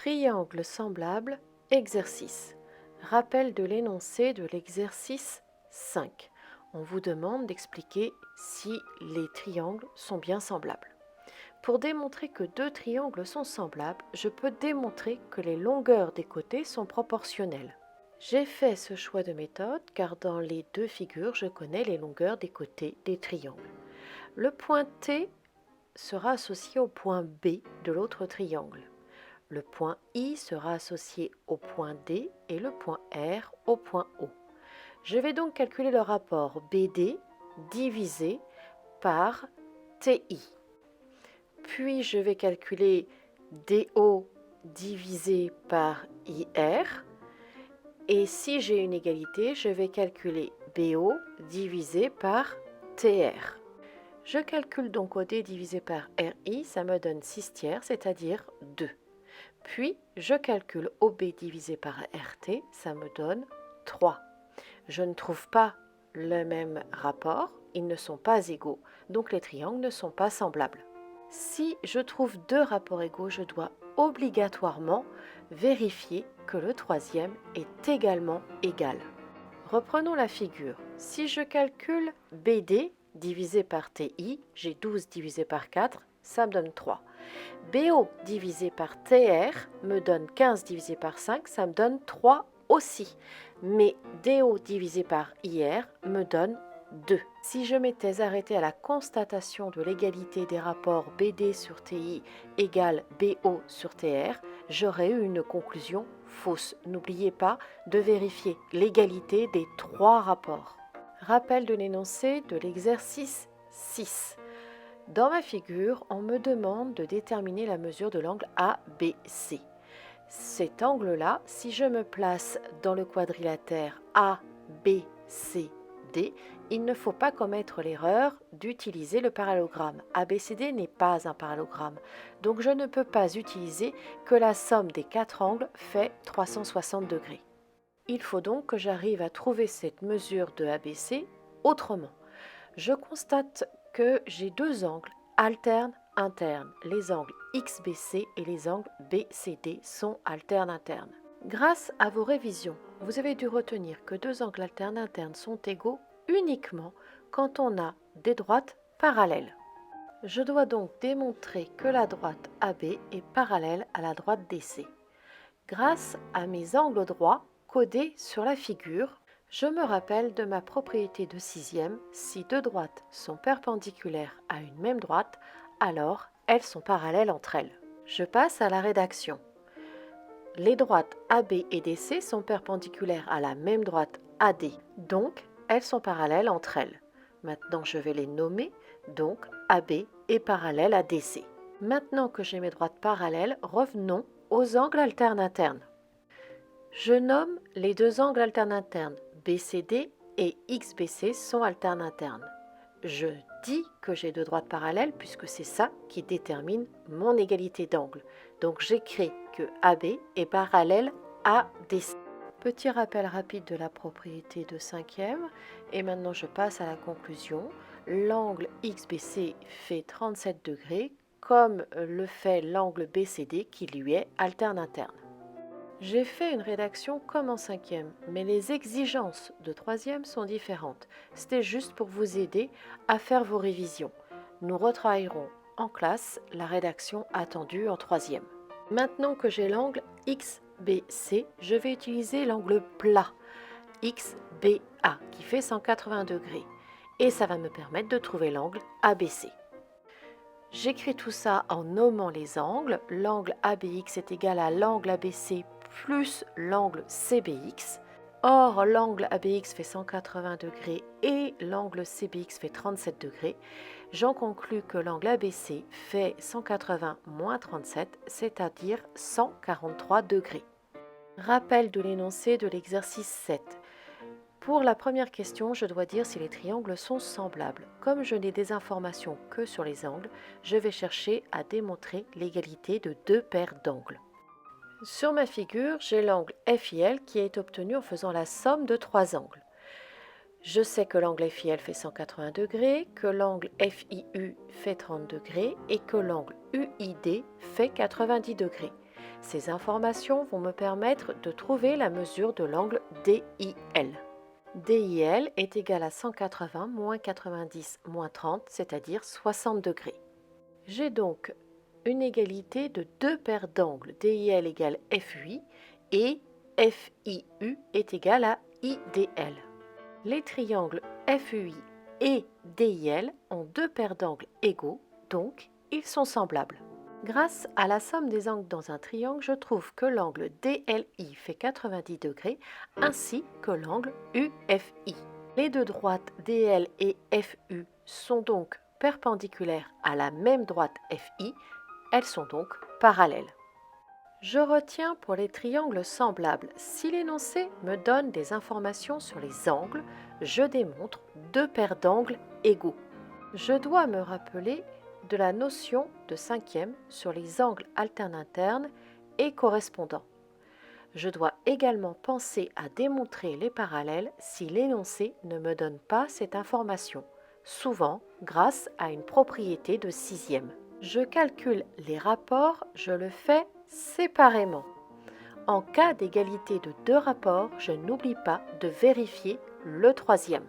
Triangle semblable, exercice. Rappel de l'énoncé de l'exercice 5. On vous demande d'expliquer si les triangles sont bien semblables. Pour démontrer que deux triangles sont semblables, je peux démontrer que les longueurs des côtés sont proportionnelles. J'ai fait ce choix de méthode car dans les deux figures, je connais les longueurs des côtés des triangles. Le point T sera associé au point B de l'autre triangle. Le point I sera associé au point D et le point R au point O. Je vais donc calculer le rapport BD divisé par TI. Puis je vais calculer DO divisé par IR. Et si j'ai une égalité, je vais calculer BO divisé par TR. Je calcule donc OD divisé par RI, ça me donne 6 tiers, c'est-à-dire 2. Puis, je calcule OB divisé par RT, ça me donne 3. Je ne trouve pas le même rapport, ils ne sont pas égaux, donc les triangles ne sont pas semblables. Si je trouve deux rapports égaux, je dois obligatoirement vérifier que le troisième est également égal. Reprenons la figure. Si je calcule BD divisé par TI, j'ai 12 divisé par 4, ça me donne 3. BO divisé par TR me donne 15 divisé par 5, ça me donne 3 aussi. Mais DO divisé par IR me donne 2. Si je m'étais arrêté à la constatation de l'égalité des rapports BD sur TI égale BO sur TR, j'aurais eu une conclusion fausse. N'oubliez pas de vérifier l'égalité des trois rapports. Rappel de l'énoncé de l'exercice 6. Dans ma figure, on me demande de déterminer la mesure de l'angle ABC. Cet angle-là, si je me place dans le quadrilatère ABCD, il ne faut pas commettre l'erreur d'utiliser le parallélogramme. ABCD n'est pas un parallélogramme, donc je ne peux pas utiliser que la somme des quatre angles fait 360 degrés. Il faut donc que j'arrive à trouver cette mesure de ABC autrement. Je constate que j'ai deux angles alternes internes. Les angles XBC et les angles BCD sont alternes internes. Grâce à vos révisions, vous avez dû retenir que deux angles alternes internes sont égaux uniquement quand on a des droites parallèles. Je dois donc démontrer que la droite AB est parallèle à la droite DC. Grâce à mes angles droits codés sur la figure, je me rappelle de ma propriété de sixième, si deux droites sont perpendiculaires à une même droite, alors elles sont parallèles entre elles. Je passe à la rédaction. Les droites AB et DC sont perpendiculaires à la même droite AD, donc elles sont parallèles entre elles. Maintenant je vais les nommer, donc AB est parallèle à DC. Maintenant que j'ai mes droites parallèles, revenons aux angles alternes internes. Je nomme les deux angles alternes internes. BCD et XBC sont alternes internes. Je dis que j'ai deux droites parallèles puisque c'est ça qui détermine mon égalité d'angle. Donc j'écris que AB est parallèle à DC. Petit rappel rapide de la propriété de cinquième et maintenant je passe à la conclusion. L'angle XBC fait 37 degrés comme le fait l'angle BCD qui lui est alterne interne. J'ai fait une rédaction comme en cinquième, mais les exigences de troisième sont différentes. C'était juste pour vous aider à faire vos révisions. Nous retravaillerons en classe la rédaction attendue en troisième. Maintenant que j'ai l'angle XBC, je vais utiliser l'angle plat XBA qui fait 180 degrés et ça va me permettre de trouver l'angle ABC. J'écris tout ça en nommant les angles. L'angle ABX est égal à l'angle ABC plus l'angle CBX. Or, l'angle ABX fait 180 degrés et l'angle CBX fait 37 degrés. J'en conclus que l'angle ABC fait 180 moins 37, c'est-à-dire 143 degrés. Rappel de l'énoncé de l'exercice 7. Pour la première question, je dois dire si les triangles sont semblables. Comme je n'ai des informations que sur les angles, je vais chercher à démontrer l'égalité de deux paires d'angles. Sur ma figure, j'ai l'angle FIL qui est obtenu en faisant la somme de trois angles. Je sais que l'angle FIL fait 180 degrés, que l'angle FIU fait 30 degrés et que l'angle UID fait 90 degrés. Ces informations vont me permettre de trouver la mesure de l'angle DIL. DIL est égal à 180 moins 90 moins 30, c'est-à-dire 60 degrés. J'ai donc une égalité de deux paires d'angles, DIL égale FUI et FIU est égal à IDL. Les triangles FUI et DIL ont deux paires d'angles égaux, donc ils sont semblables. Grâce à la somme des angles dans un triangle, je trouve que l'angle DLI fait 90 degrés ainsi que l'angle UFI. Les deux droites DL et FU sont donc perpendiculaires à la même droite FI, elles sont donc parallèles. Je retiens pour les triangles semblables, si l'énoncé me donne des informations sur les angles, je démontre deux paires d'angles égaux. Je dois me rappeler de la notion de cinquième sur les angles alternes-internes et correspondants. Je dois également penser à démontrer les parallèles si l'énoncé ne me donne pas cette information, souvent grâce à une propriété de sixième. Je calcule les rapports, je le fais séparément. En cas d'égalité de deux rapports, je n'oublie pas de vérifier le troisième.